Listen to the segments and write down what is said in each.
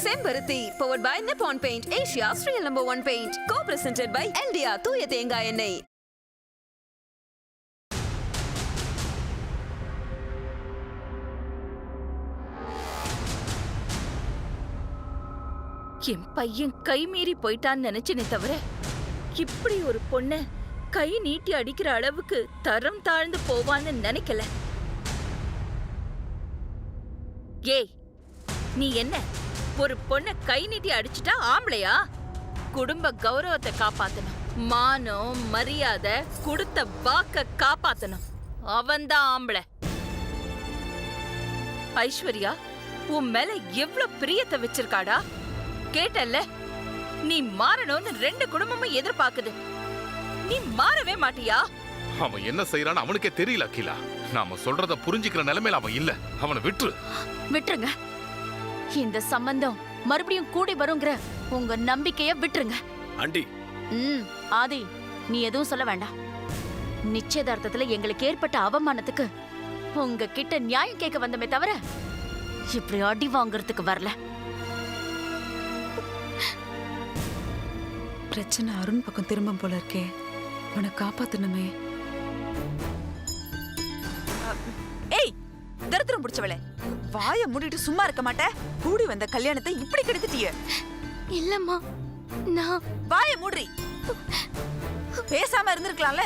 செம்பருத்தி powered by Nippon Paint, Asia's real #1 paint. Co-presented by India தூய தேங்காய் எண்ணெய். என் பையன் கை மீறி போயிட்டான்னு நினைச்சேனே தவிர இப்படி ஒரு பொண்ண கை நீட்டி அடிக்கிற அளவுக்கு தரம் தாழ்ந்து போவான்னு நினைக்கல. ஏய், நீ என்ன ஒரு பொண்ண கை நீட்டி அடிச்சுட்டா ஆம்பளையா? குடும்ப கௌரவத்தை காப்பாத்தணும், மானம் மரியாதை கொடுத்த வாக்க காப்பாத்தணும். அவன்தான் ஆம்பளை. ஐஸ்வர்யா உன் மேல எவ்வளவு பிரியத்தை வச்சிருக்காடா. கேட்டல்ல, நீ மாறணும்னு 2 குடும்பமும் எதிர்பார்க்குது. நீ மாறவே மாட்டியா? அவன் என்ன செய்யறான்னு அவனுக்கே தெரியல அகிலா. நாம சொல்றத புரிஞ்சுக்கிற நிலைமையில அவன் இல்ல. அவனை விட்டுருங்க. இந்த சம்பந்தம் மறுபடியும் கூடி வருங்கிற உங்க நம்பிக்கைய விட்டுருங்க. ஆண்டி. ஆதி, நீ எதுவும் சொல்ல வேண்டாம். நிச்சயதார்த்தத்துல எங்களுக்கு ஏற்பட்ட அவமானத்துக்கு உங்க கிட்ட நியாயம் கேட்க வந்தமே தவிர இப்படி அடி வாங்கறதுக்கு வரல. பிரச்சனை அருண் பக்கம் திரும்பும் போல இருக்கே. உன்னை காப்பாத்தணுமே. ஏய், தரித்திரம் பிடிச்சவளே, வாய மூடிட்டு சும்மா இருக்க மாட்டே. கூடி வந்த கல்யாணத்தை இப்படி கெடுத்துட்டியே. இல்லம்மா, நான் வாய மூடி. பேசாம இருந்திருக்கலாம்ல.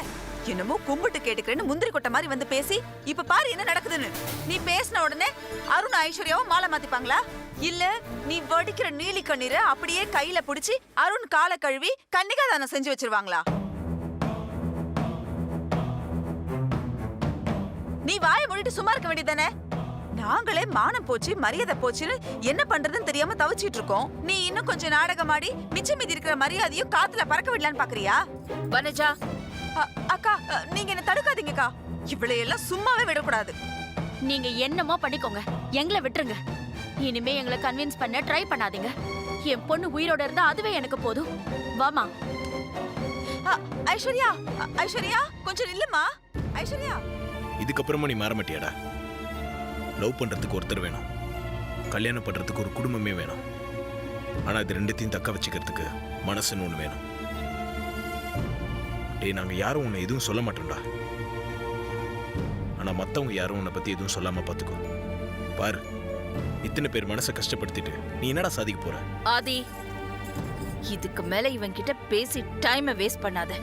என்னமோ கும்பிட்டு கேட்டுக்கிறேன்னு முந்திரி கொட்டை மாதிரி வந்து பேசி இப்ப பாரு என்ன நடக்குதுன்னு. நீ பேசின உடனே அருண் ஐஸ்வர்யாவும் மாலை மாத்திப்பாங்களா? இல்ல நீ வடிக்கிற நீலி கண்ணீரை அப்படியே கையில பிடிச்சி அருண் காலை கழுவி கன்னிகாதானம் செஞ்சு வச்சிருவாங்களா? நீ வாய மூடிட்டு சும்மா இருக்க வேண்டியதானே? நாங்களே மானம் போச்சு மரியாதை போச்சுன்னு என்ன பண்றதுன்னு தெரியாம தவிச்சிட்டு இருக்கோம். நீ இன்னும் கொஞ்சம் நாடகம் ஆடி மிச்சம் மீதி இருக்கிற மரியாதையும் காத்துல பறக்க விடலான்னு பாக்குறியா? வனஜா, அக்கா, நீங்க என்ன தடுக்காதீங்கக்கா. இவளை எல்லாம் சும்மாவே விடக்கூடாது. நீங்க என்னமோ பண்ணிக்கோங்க, எங்களை விட்டுருங்க. இனிமே எங்களை கன்வின்ஸ் பண்ண ட்ரை பண்ணாதீங்க. என் பொண்ணு உயிரோட இருந்தா அதுவே எனக்கு போதும். வாமா. ஐஸ்வர்யா, ஐஸ்வர்யா கொஞ்சம் நில்லுமா. ஐஸ்வர்யா, இதுக்கப்புறமா நீ மாற மாட்டியாடா? லவ் பண்றதுக்கு ஒருத்தர் வேணும், கல்யாணம் பண்றதுக்கு ஒரு குடும்பமே வேணும். ஆனா இது ரெண்டுத்தையும் தக்க வச்சுக்கிறதுக்கு மனசுன்னு ஒண்ணு வேணும். டேய், நாங்க யாரும் உன்னை எதுவும் சொல்ல மாட்டோம்டா. ஆனா மத்தவங்க யாரும் உன்னை பத்தி எதுவும் சொல்லாம பாத்துக்கோ. பாரு, இத்தனை பேர் மனசை கஷ்டப்படுத்திட்டு நீ என்னடா சாதிக்க போற? ஆதி, இதுக்கு மேல இவன் கிட்ட பேசி டைமை வேஸ்ட் பண்ணாத.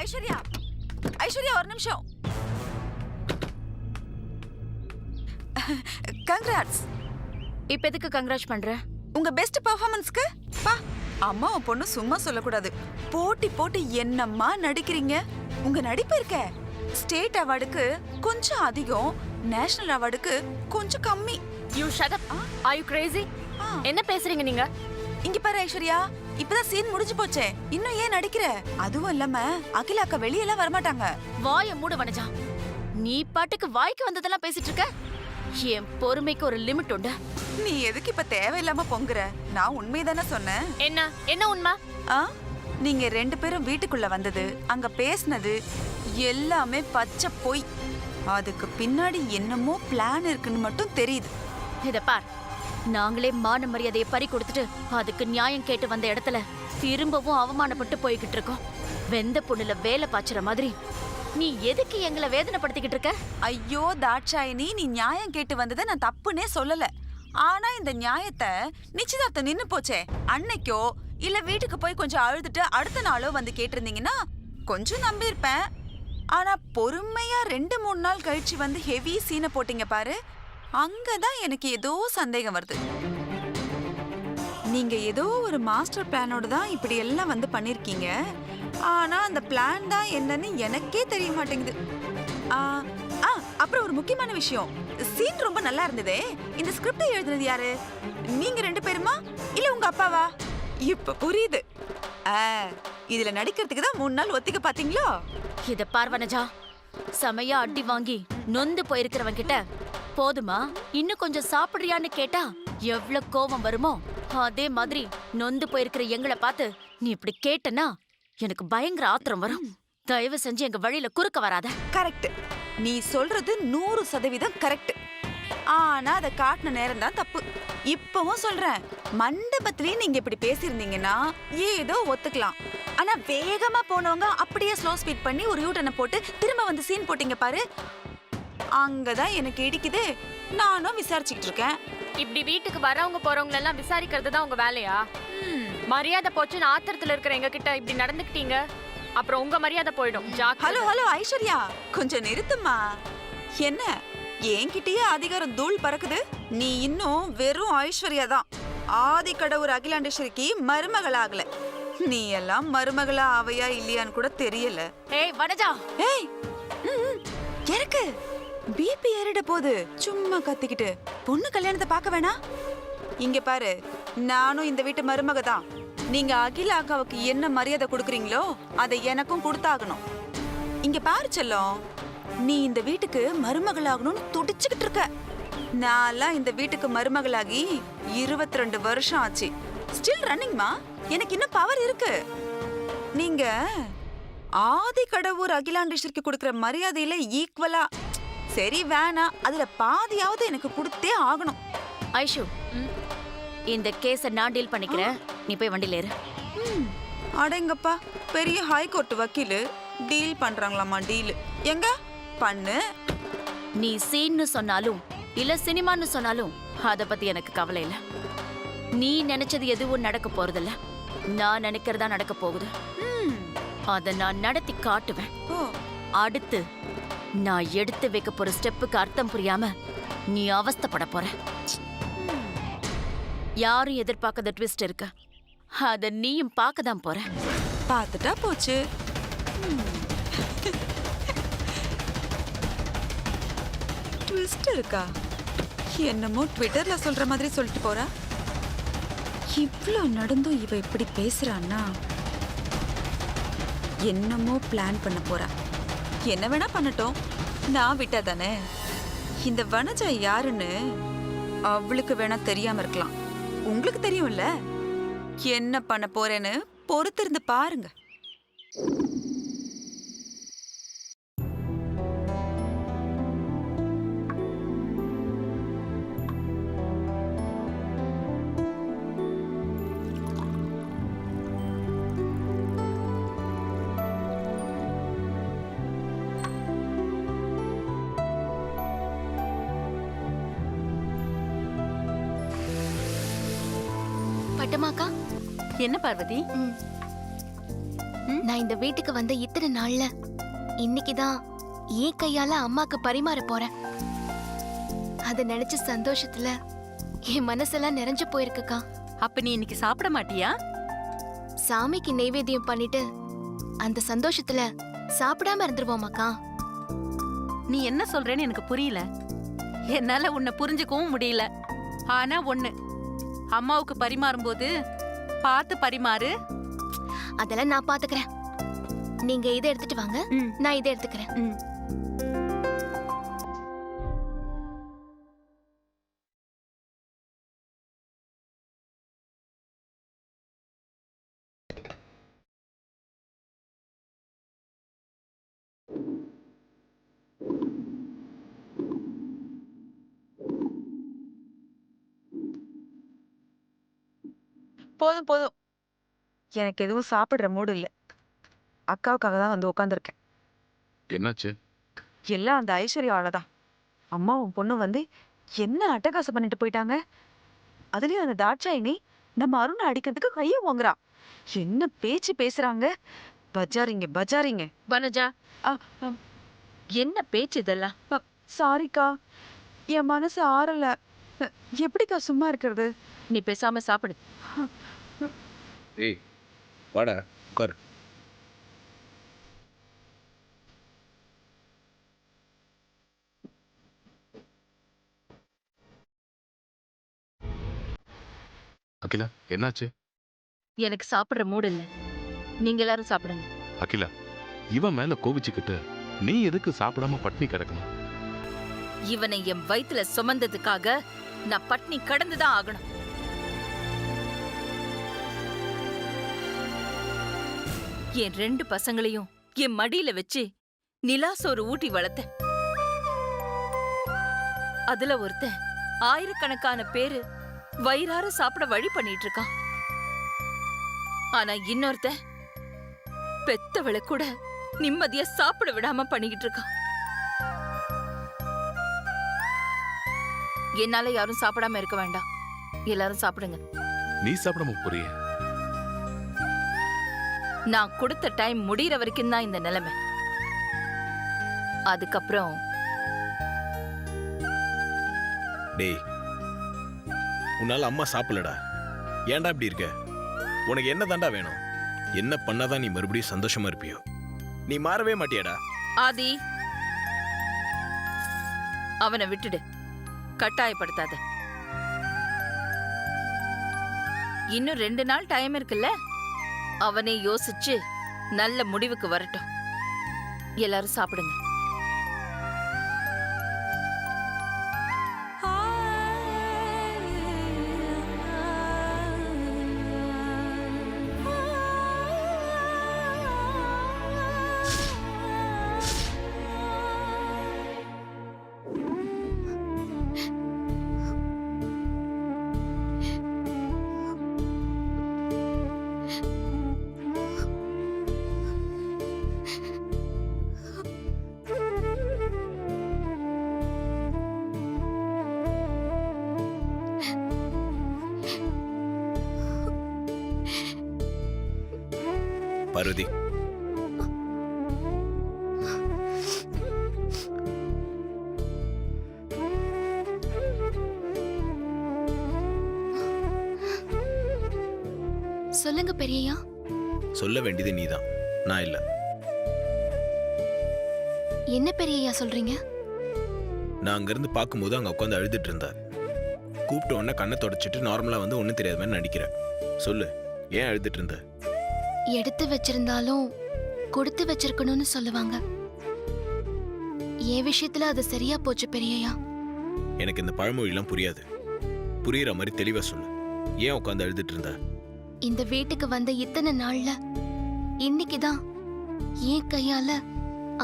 ஐஸ்வர்யா, ஐஸ்வர்யா ஒரு நிமிஷம். கங்க்ராட்ஸ். இப்ப எதுக்கு கங்க்ராட்ஸ் பண்ற? உங்க பெஸ்ட் பெர்ஃபார்மன்ஸ்க்கு. பா, அம்மா உன் பொண்ணு சும்மா சொல்லக்கூடாது. போட்டி போட்டு என்னம்மா நடிக்கிறீங்க. உங்க நடிப்பு இருக்க ஸ்டேட் அவார்டுக்கு கொஞ்சம் அதிகம், நேஷனல் அவார்டுக்கு கொஞ்சம் கம்மி. You shut up. Are you crazy? என்ன பேசுறீங்க நீங்க? இங்க பாரு ஐஸ்வர்யா, இப்பதான் சீன் முடிஞ்சு போச்சே, இன்னும் ஏன் நடிக்கிற? அதுவும் இல்லாம அகிலாக்கா வெளியெல்லாம் வரமாட்டாங்க. வாய மூடு வனஜா. நீ பாட்டுக்கு வாய்க்கு வந்ததெல்லாம் பேசிட்டு இருக்க. என் பொறுமைக்கு ஒரு லிமிட் உண்டு. நீ எதுக்கு இப்ப தேவையில்லாம பொங்குற? நான் உண்மைதானே சொன்னேன். என்ன உண்மை? நீங்க 2 பேரும் வீட்டுக்குள்ள வந்தது, அங்க பேசினது எல்லாமே பச்சை பொய். அதுக்கு பின்னாடி என்னமோ பிளான் இருக்குன்னு மட்டும் தெரியுது. இத பார், நாங்களே மான மரியாதையை பறி கொடுத்துட்டு அதுக்கு நியாயம் கேட்டு வந்த இடத்துல திரும்பவும் அவமானப்பட்டு போய்கிட்டு இருக்கோம். வெந்த பொண்ணுல வேலை பாய்ச்சுற மாதிரி நீ எதுக்கு எங்களை வேதனைப்படுத்திக்கிட்டு இருக்க? ஐயோ தாட்சாயினி, நீ நியாயம் கேட்டு வந்ததை நான் தப்புன்னே சொல்லல. ஆனா இந்த நியாயத்தை நிச்சயதார்த்தம் நின்னு போச்சே அன்னைக்கோ இல்ல வீட்டுக்கு போய் கொஞ்சம் அழுதுட்டு அடுத்த நாளோ வந்து கேட்டிருந்தீங்கன்னா கொஞ்சம் நம்பியிருப்பேன். ஆனா பொறுமையா 2-3 நாள் கழிச்சு வந்து ஹெவி சீனை போட்டீங்க பாரு, அங்கதான் எனக்கு ஏதோ சந்தேகம் வருது. நீங்க ஏதோ ஒரு மாஸ்டர் பிளானோட தான் இப்படி எல்லாம் வந்து பண்ணிருக்கீங்க. ஆனா அந்த பிளான் தான் என்னன்னு எனக்கே தெரிய மாட்டேங்குது. அப்புறம் ஒரு முக்கியமான விஷயம், சீன் ரொம்ப நல்லா இருந்ததே. இந்த ஸ்கிரிப்ட் எழுதுனது யாரு? நீங்க 2 பேருமா இல்ல உங்க அப்பாவா? இப்ப புரியுது. இதுல நடிக்கிறதுக்கு தான் 3 நாள் ஒத்திக்க பாத்தீங்களா? இத பார்வனஜா, செமையா அடி வாங்கி நொந்து போயிருக்கிறவன் கிட்ட போதுமா இன்னும் கொஞ்சம் சாப்பிடுறியான்னு கேட்டா எவ்வளவு கோவம் வருமோ அதே மாதிரி நொந்து போயிருக்கிற எங்களை பார்த்து நீ இப்படி கேட்டனா எனக்கு பயங்கர ஆத்திரம் வரும். தயவு செஞ்சு எங்க வழியில குறுக்க வராத. கரெக்ட், நீ சொல்றது 100% கரெக்ட். ஆனா அதை காட்டின நேரம் தான் தப்பு. இப்பவும் சொல்றேன், மண்டபத்திலேயே நீங்க இப்படி பேசியிருந்தீங்கன்னா ஏதோ ஒத்துக்கலாம். ஆனா வேகமா போனவங்க அப்படியே ஸ்லோ ஸ்பீட் பண்ணி ஒரு யூட்டனை போட்டு திரும்ப வந்து சீன் போட்டீங்க பாரு, அங்கதான் எனக்கு இடிக்குது. நானும் விசாரிச்சுக்கிட்டு இருக்கேன். இப்படி வீட்டுக்கு வரவங்க போறவங்க எல்லாம் விசாரிக்கிறது தான் உங்க வேலையா? மரியாதை போச்சுன்னு ஆத்திரத்துல இருக்கிற எங்க கிட்ட இப்படி நடந்துக்கிட்டீங்க, அப்புறம் உங்க மரியாதை போயிடும். ஹலோ ஹலோ ஐஸ்வர்யா, கொஞ்சம் நிறுத்துமா. என்ன என்கிட்டயே அதிகாரம் தூள் பறக்குது? நீ இன்னும் வெறும் ஐஸ்வர்யா தான். ஆதி கடவுர் அகிலாண்டேஸ்வரிக்கு மருமகள் ஆகல. நீ எல்லாம் மருமகளா ஆவையா இல்லையான்னு கூட தெரியல. ஏய் வனஜா, ஏய் எனக்கு பிபி ஏறிட போகுது. சும்மா கத்திக்கிட்டு பொண்ணு கல்யாணத்தை பார்க்க வேணாம். இங்க பாரு, நானும் இந்த வீட்டு மருமக தான். நீங்க அகிலா அக்காவுக்கு என்ன மரியாதை கொடுக்குறீங்களோ அதை எனக்கும் கொடுத்தாகணும். இங்க பாரு செல்லம், நீ இந்த வீட்டுக்கு மருமகளாகணும்னு துடிச்சுக்கிட்டு இருக்க. நான்லாம் இந்த வீட்டுக்கு மருமகளாகி 22 வருஷம் ஆச்சு. ஸ்டில் ரன்னிங்மா. எனக்கு இன்னும் பவர் இருக்கு. நீங்க ஆதி கடவுர் அகிலாண்டேஸ்வரிக்கு கொடுக்கிற மரியாதையில ஈக்குவலா சரி வேணாம், அதுல பாதியாவது எனக்கு கொடுத்தே ஆகணும். ஐஷு, இந்த கேஸ நான் டீல் பண்ணிக்கிறேன். நீ போய் வண்டியில ஏறு. அடேங்கப்பா, பெரிய ஹைகோர்ட் வக்கீலு டீல் பண்றாங்களாமா? டீல் எங்க பண்ணு? நீ சீன்னு சொன்னாலும் இல்ல சினிமான்னு சொன்னாலும் அத பத்தி எனக்கு கவலை இல்ல. நீ நினைச்சது எதுவும் நடக்க போறதில்ல. நான் நினைக்கிறதா நடக்க போகுது. அத நான் நடத்தி காட்டுவேன். அடுத்து நான் எடுத்து வைக்க போற ஸ்டெப்புக்கு அர்த்தம் புரியாம நீ அவஸ்தைப்பட போற. யாரும் எதிர்பார்க்காத ட்விஸ்ட் இருக்கு. அத நீயும் பார்க்க தான் போற. பார்த்துட்டா போச்சு. ட்விஸ்ட் இருக்கா? என்னமோ ட்விட்டர்ல சொல்ற மாதிரி சொல்லிட்டு போறா. இவ்ளோ நடந்தும் இவ இப்படி பேசுறான்னா என்னமோ பிளான் பண்ண போறா. என்ன வேணா பண்ணட்டும், நான் விட்டா தானே. இந்த வனஜா யாருன்னு அவளுக்கு வேணா தெரியாம இருக்கலாம், உங்களுக்கு தெரியும்ல. என்ன பண்ண போறேன்னு பொறுத்திருந்து பாருங்க. பட்டமாக்கா, என்ன பார்வதி? நான் இந்த வீட்டுக்கு வந்த இத்தனை நாள்ல இன்னைக்குதான் என் கையால அம்மாக்கு பரிமாற போறேன். அத நினைச்ச சந்தோஷத்துல என் மனசெல்லாம் நிறைஞ்சு போயிருக்குக்கா. அப்ப நீ இன்னைக்கு சாப்பிட மாட்டியா? சாமிக்கு நெய்வேத்தியம் பண்ணிட்டு அந்த சந்தோஷத்துல சாப்பிடாம இருந்துருவோமாக்கா. நீ என்ன சொல்றேன்னு எனக்கு புரியல. என்னால உன்னை புரிஞ்சுக்கவும் முடியல. ஆனா ஒண்ணு, அம்மாவுக்கு பரிமாறும் போது பார்த்து பரிமாறு. அதெல்லாம் நான் பாத்துக்கிறேன். நீங்க இதை எடுத்துட்டு வாங்க, நான் இதை எடுத்துக்கிறேன். போதும் போதும், எனக்கு எதுவும் சாப்பிடுற மூடு இல்ல. அக்காவுக்காக தான் வந்து உட்காந்துருக்கேன். என்னாச்சு? எல்லாம் அந்த ஐஸ்வர்யாவால தான். அம்மாவும் பொண்ணும் வந்து என்ன அட்டகாசம் பண்ணிட்டு போயிட்டாங்க. அதுலயும் அந்த தாட்சாயினி நம்ம அருணை அடிக்கிறதுக்கு கையை வாங்குறா. என்ன பேச்சு பேசுறாங்க. பஜாரிங்க பஜாரிங்க. வனஜா, என்ன பேச்சு இதெல்லாம்? சாரிக்கா, என் மனசு ஆறல. எப்படிக்கா சும்மா இருக்கிறது? நீ பேசாம சாப்பிடு. ஏய் வாடா உட்கார். அகிலா, என்னாச்சு? எனக்கு சாப்பிடுற மூடு இல்ல. நீங்க எல்லாரும் சாப்பிடுங்க. அகிலா, இவன் மேல கோவிச்சுக்கிட்டு நீ எதுக்கு சாப்பிடாம பட்னி கிடக்கணும்? இவனை என் வயித்துல சுமந்ததுக்காக நான் பட்னி கடந்துதான் ஆகணும். என் 2 பசங்களையும் என் மடியில வச்சு நிலாசோறு ஊட்டி வளர்த்த. அதுல ஒருத்தன் ஆயிரக்கணக்கான பேரு வயிறார சாப்பிட வழி பண்ணிட்டு இருக்கான். ஆனா இன்னொருத்த பெத்தவளை கூட நிம்மதியா சாப்பிட விடாம பண்ணிக்கிட்டு இருக்கான். என்னால யாரும் சாப்பிடாம இருக்க வேண்டாம். எல்லாரும் சாப்பிடுங்க. நீ சாப்பிடாம போறிய? நான் கொடுத்த டைம் முடியற வரைக்கும் தான் இந்த நிலைமை. அதுக்கப்புறம் டேய், உன்னால அம்மா சாப்பிடலடா. ஏன்டா இப்படி இருக்க? உனக்கு என்ன தாண்டா வேணும்? என்ன பண்ணாதான் நீ மறுபடியும் சந்தோஷமா இருப்பியோ? நீ மாறவே மாட்டியாடா. ஆதி, அவனை விட்டுடு, கட்டாயப்படுத்தாத. இன்னும் 2 நாள் டைம் இருக்குல்ல, அவனே யோசிச்சு நல்ல முடிவுக்கு வரட்டும். எல்லாரும் சாப்பிடுங்க. பார்வதி, சொல்லுங்க பெரியய்யா. சொல்ல வேண்டியது நீதான், நான் இல்ல. என்ன பெரியய்யா சொல்றீங்க? நான் அங்கிருந்து பார்க்கும்போது அங்க உட்காந்து அழுதுட்டு இருந்தா. கூப்பிட்ட உடனே கண்ணை தொடச்சிட்டு நார்மலா வந்து ஒன்னும் தெரியாத மாதிரி நடிக்கிறேன். சொல்லு, ஏன் அழுதுட்டு இருந்த? எடுத்து வச்சிருந்தாலும் கொடுத்து வச்சிருக்கணும்னு சொல்லுவாங்க. என் விஷயத்துல அது சரியா போச்சு பெரியய்யா. எனக்கு இந்த பழமொழிலாம் புரியாது. புரியுற மாதிரி தெளிவா சொல்லு. ஏன் உட்காந்து அழுதுட்டு இருந்த? இந்த வீட்டுக்கு வந்த இத்தனை நாள்ல இன்னைக்குதான் என் கையால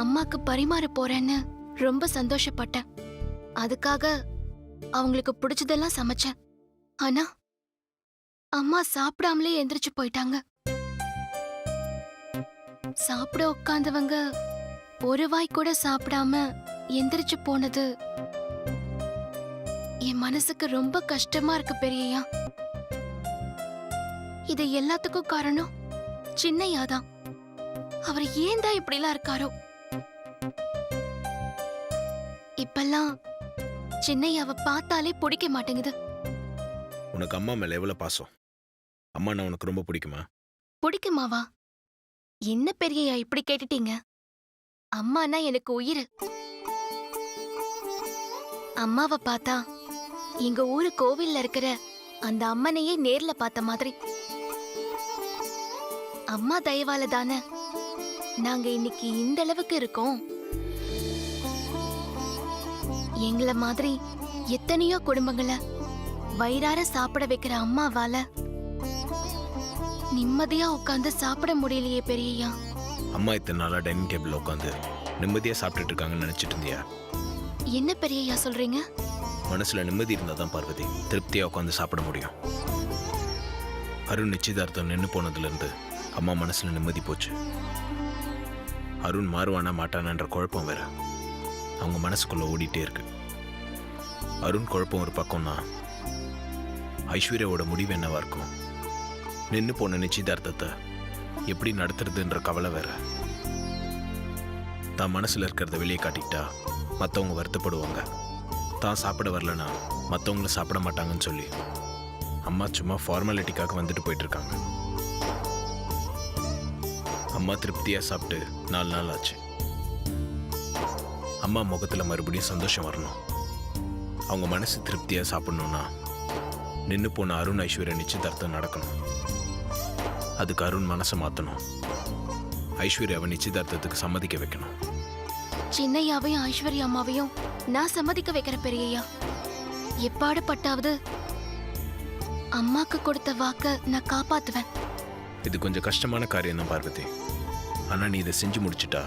அம்மாக்கு பரிமாற போறேன்னு ரொம்ப சந்தோஷப்பட்டேன். அதுக்காக அவங்களுக்கு பிடிச்சதெல்லாம் சமைச்சேன். ஆனா அம்மா சாப்பிடாமலே எந்திரிச்சு போயிட்டாங்க. சாப்பிட உட்கார்ந்தவங்க ஒரு வாய் கூட சாப்பிடாம எந்திரிச்சு போனது என் மனசுக்கு ரொம்ப கஷ்டமா இருக்கு பெரியய்யா. இது எல்லாத்துக்கும் காரணம் சின்னையாதான். அவர் ஏன் தான் இப்படிலாம் இருக்காரோ? இப்பெல்லாம் சின்னையாவை பார்த்தாலே பிடிக்க மாட்டேங்குது. உனக்கு அம்மா மேல எவ்வளவு பாசம்? அம்மா நான் உனக்கு ரொம்ப பிடிக்குமா? பிடிக்குமாவா? என்ன பெரியய்யா இப்படி கேட்டுட்டீங்க? அம்மானா எனக்கு உயிர். அம்மாவை பார்த்தா எங்க ஊரு கோவில்ல இருக்கிற அந்த அம்மனையே நேர்ல பார்த்த மாதிரி. அம்மா தயவால தானே நாங்க இன்னைக்கு இந்த அளவுக்கு இருக்கோம். எங்கள மாதிரி எத்தனையோ குடும்பங்களை வயிறார சாப்பிட வைக்கிற அம்மாவால நிம்மதியா உட்கார்ந்து சாப்பிட முடியலையே பெரியய்யா. அம்மா இத்தனை நாளா டைனிங் டேபிள்ல உட்காந்து நிம்மதியா சாப்பிட்டுட்டு இருக்காங்கன்னு நினைச்சிட்டு இருந்தியா? என்ன பெரியய்யா சொல்றீங்க? மனசுல நிம்மதி இருந்தா தான் பார்வதி திருப்தியா உட்காந்து சாப்பிட முடியும். அருண் நிச்சயதார்த்தம் நின்று போனதுல இருந்து அம்மா மனசுல நிம்மதி போச்சு. அருண் மாறுவானா மாட்டானான்ற குழப்பம் வேற அவங்க மனசுக்குள்ள ஓடிட்டே இருக்கு. அருண் குழப்பம் ஒரு பக்கம்னா ஐஸ்வர்யாவோட முடிவு என்னவா இருக்கும்? நின்று போன நிச்சயதார்த்தத்தை எப்படி நடத்துறதுன்ற கவலை வேற. தான் மனசுல இருக்கிறத வெளியே காட்டிக்கிட்டா மற்றவங்க வருத்தப்படுவாங்க. தான் சாப்பிட வரலனா மற்றவங்களும் சாப்பிட மாட்டாங்கன்னு சொல்லி அம்மா சும்மா ஃபார்மாலிட்டிக்காக வந்துட்டு போயிட்டு இருக்காங்க. அம்மா திருப்தியா சாப்பிட்டு 4 நாள் ஆச்சு. அம்மா முகத்துல மறுபடியும் சந்தோஷம் வரணும். அவங்க மனசு திருப்தியா சாப்பிடணும்னா நின்று போன அருண் ஐஸ்வர்யா நிச்சயதார்த்தம் நடக்கணும். அதுக்கு அருண் மனசை மாத்தணும். ஐஸ்வர்யாவை நிச்சயதார்த்தத்துக்கு சம்மதிக்க வைக்கணும். சின்னையாவையும் ஐஸ்வர்யா அம்மாவையும் நான் சம்மதிக்க வைக்கிற பெரியய்யா. எப்பாடுபட்டாவது அம்மாக்கு கொடுத்த வாக்க நான் காப்பாத்துவேன். இது கொஞ்சம் கஷ்டமான காரியம் தான் பார்வதி. ஆனா நீ இதை செஞ்சு முடிச்சிட்டா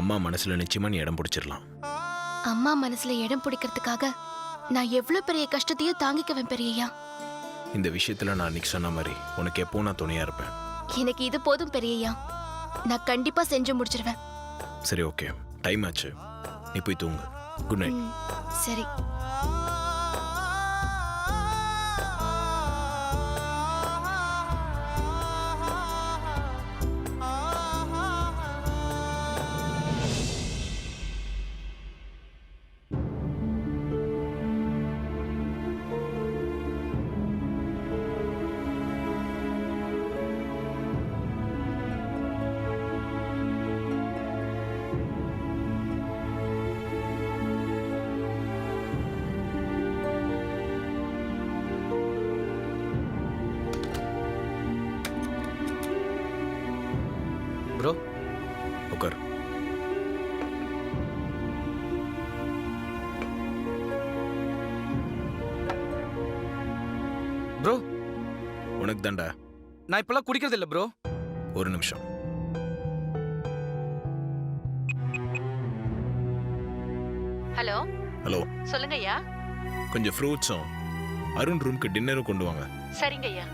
அம்மா மனசுல நிச்சயமா நீ இடம் பிடிச்சிடலாம். அம்மா மனசுல இடம் பிடிக்கிறதுக்காக நான் எவ்வளவு பெரிய கஷ்டத்தையும் தாங்கிக்குவேன் பெரியய்யா. இந்த விஷயத்துல நான் அன்னைக்கு சொன்ன மாதிரி உனக்கு எப்போ நான் துணையா இருப்பேன். எனக்கு இது போதும் பெரியய்யா. நான் கண்டிப்பா செஞ்சு முடிச்சிருவேன். சரி, ஓகே, டைம் ஆச்சு, நீ போய் தூங்கு. Good night. சரி. ப்ரோ, உட்கார். ப்ரோ, உனக்கு தாண்டா. நான் இப்பெல்லாம் குடிக்கிறது இல்ல ப்ரோ. ஒரு நிமிஷம். ஹலோ ஹலோ, சொல்லுங்க ஐயா. கொஞ்சம் ஃப்ரூட்ஸும் அருண் ரூம்க்கு டின்னரும் கொண்டு வாங்க. சரிங்க ஐயா.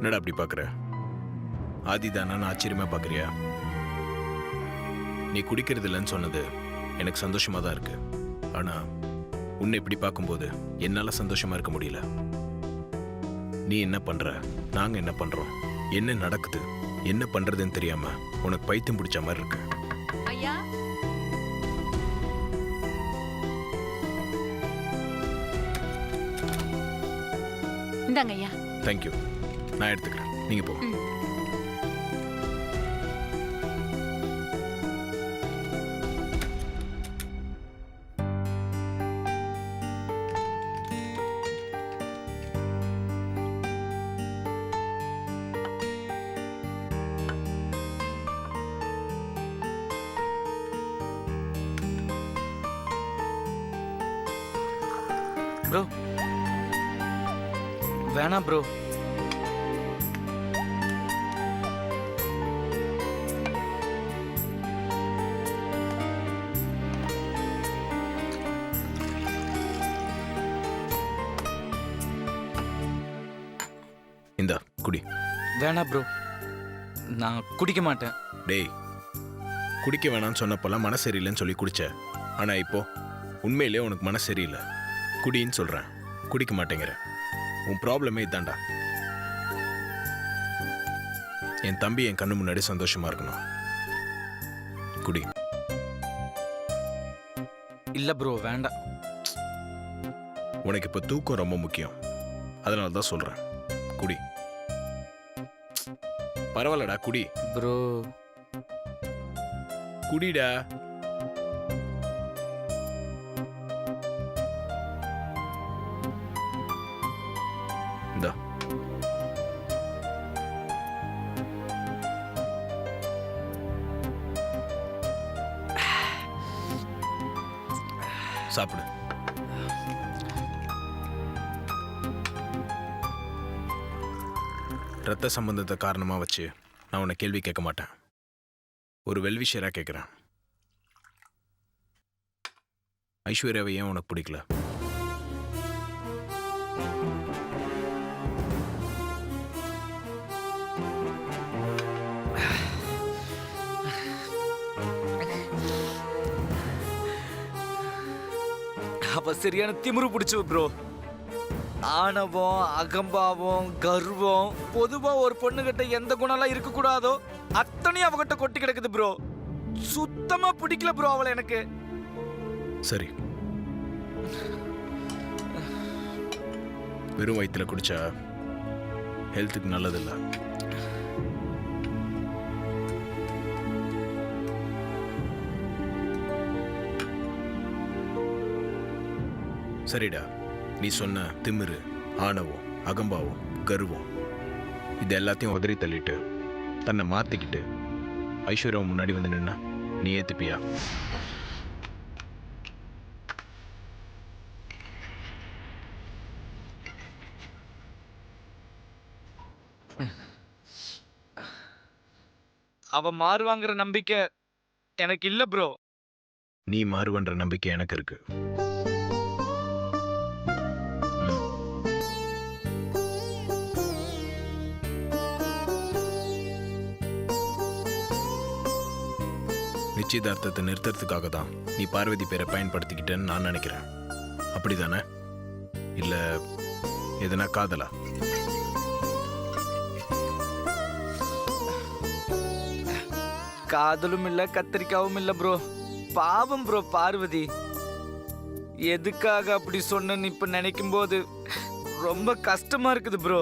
என்னடா அப்படி பாக்குற? ஆதிதானான்னு ஆச்சரியமா பாக்குறியா? நீ குடிக்கிறது இல்லைன்னு சொன்னது எனக்கு சந்தோஷமா தான் இருக்கு. ஆனா உன்னை இப்படி பார்க்கும்போது என்னால சந்தோஷமா இருக்க முடியல. நீ என்ன பண்ற, நாங்க என்ன பண்றோம், என்ன நடக்குது, என்ன பண்றதுன்னு தெரியாம உனக்கு பைத்தியம் பிடிச்ச மாதிரி இருக்கு. ஐயா, இந்தாங்க ஐயா. தேங்க்யூ, நான் எடுத்துக்கிறேன், நீங்க போ. ப்ரோ, வேணாம் ப்ரோ. இந்தா குடி. வேணாம் ப்ரோ, நான் குடிக்க மாட்டேன். டேய், குடிக்க வேணாம்னு சொன்னப்பெல்லாம் மனசு சரியில்லைன்னு சொல்லி குடிச்ச. ஆனா இப்போ உண்மையிலே உனக்கு மனசு சரியில்லை, குடின்னு சொல்றேன், குடிக்க மாட்டேங்கிற. உன் ப்ராப்ளமே இதாண்டா. என் தம்பி என் கண்ணு முன்னாடி சந்தோஷமா இருக்கணும். குடி. இல்ல ப்ரோ, வேண்டாம். உனக்கு இப்ப தூக்கம் ரொம்ப முக்கியம், அதனால தான் சொல்றேன், குடி. பரவாயில்லடா, குடி. ப்ரோ, குடிடா. இந்தா. சாப்பிடு. ரத்த சம்பந்தத்தை காரணமா வச்சு நான் உன்னை கேள்வி கேட்க மாட்டேன். ஒரு வெல்விஷரா கேட்கிறேன். ஐஸ்வர்யாவை ஏன் உனக்கு பிடிக்கல? அவ சரியான திமிரு பிடிச்சவ ப்ரோ. ஆணவம், அகம்பாவம், கர்வம், பொதுவா ஒரு பொண்ணுகிட்ட எந்த குணம்லாம் இருக்க கூடாதோ அத்தனையும் அவகிட்ட கொட்டி கிடக்குது ப்ரோ. சுத்தமா பிடிக்கல ப்ரோ அவளை எனக்கு. சரி, வெறும் வயிற்றுல குடிச்சா ஹெல்த்துக்கு நல்லதில்லை. சரிடா, நீ சொன்ன திமிரு, ஆணவம், அகம்பாவம், கர்வம் இது எல்லாத்தையும் உதறி தள்ளிட்டு தன்னை மாத்திக்கிட்டு ஐஸ்வர்யா முன்னாடி வந்து நின்னா நீ ஏத்துப்பியா? அவ மாறுவாங்கிற நம்பிக்கை எனக்கு இல்ல ப்ரோ. நீ மாறுவன்ற நம்பிக்கை எனக்கு இருக்கு. நிச்சயதார்த்தத்தை நிறுத்துறதுக்காக தான் நீ பார்வதி பேரை பயன்படுத்திக்கிட்டேன்னு நான் நினைக்கிறேன். அப்படிதானே? இல்ல எதுனா காதலா? காதலும் இல்ல கத்திரிக்காவும் இல்ல ப்ரோ. பாவம் ப்ரோ பார்வதி. எதுக்காக அப்படி சொன்னேன்னு இப்ப நினைக்கும் போது ரொம்ப கஷ்டமா இருக்குது ப்ரோ.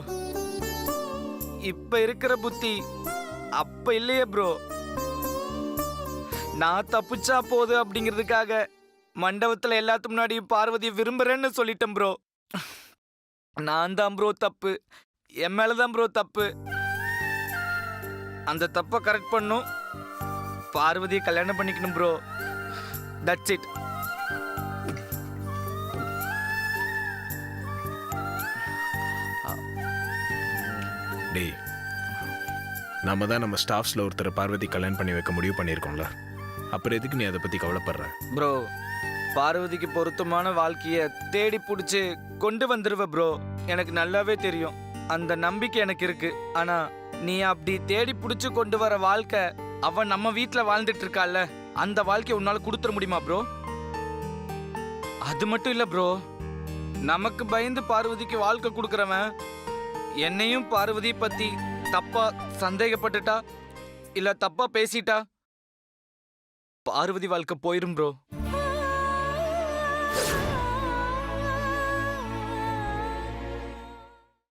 இப்ப இருக்கிற புத்தி அப்ப இல்லையே ப்ரோ. நான் தப்பிச்சா போது அப்படிங்கிறதுக்காக மண்டபத்துல எல்லாத்து முன்னாடியும் பார்வதியை விரும்புறேன்னு சொல்லிட்டேன் ப்ரோ. நான் தான் ப்ரோ தப்பு. என் மேலதான் ப்ரோ தப்பு. அந்த தப்பை கரெக்ட் பண்ணும். பார்வதியை கல்யாணம் பண்ணிக்கணும் ப்ரோ. That's it. டேய், நாம தான் நம்ம ஸ்டாஃப்ஸ்ல ஒருத்தரை பார்வதி கல்யாணம் பண்ணி வைக்க முடிவு பண்ணியிருக்கோம்ல. அப்புறம் எதுக்கு நீ அதை பத்தி கவலைப்படுற? ப்ரோ, பார்வதிக்கு பொருத்தமான வாழ்க்கைய தேடி பிடிச்சி கொண்டு வந்துருவ ப்ரோ. எனக்கு நல்லாவே தெரியும். அந்த நம்பிக்கை எனக்கு இருக்கு. ஆனா நீ அப்படி தேடி பிடிச்சி கொண்டு வர வாழ்க்கை அவ நம்ம வீட்டுல வாழ்ந்துட்டு இருக்கால, அந்த வாழ்க்கைய உன்னால கொடுத்துட முடியுமா ப்ரோ? அது மட்டும் இல்ல ப்ரோ, நமக்கு பயந்து பார்வதிக்கு வாழ்க்கை கொடுக்கறவன் என்னையும் பார்வதி பத்தி தப்பா சந்தேகப்பட்டுட்டா இல்ல தப்பா பேசிட்டா பார்வதி வாழ்க்கை போயிரும் ப்ரோ.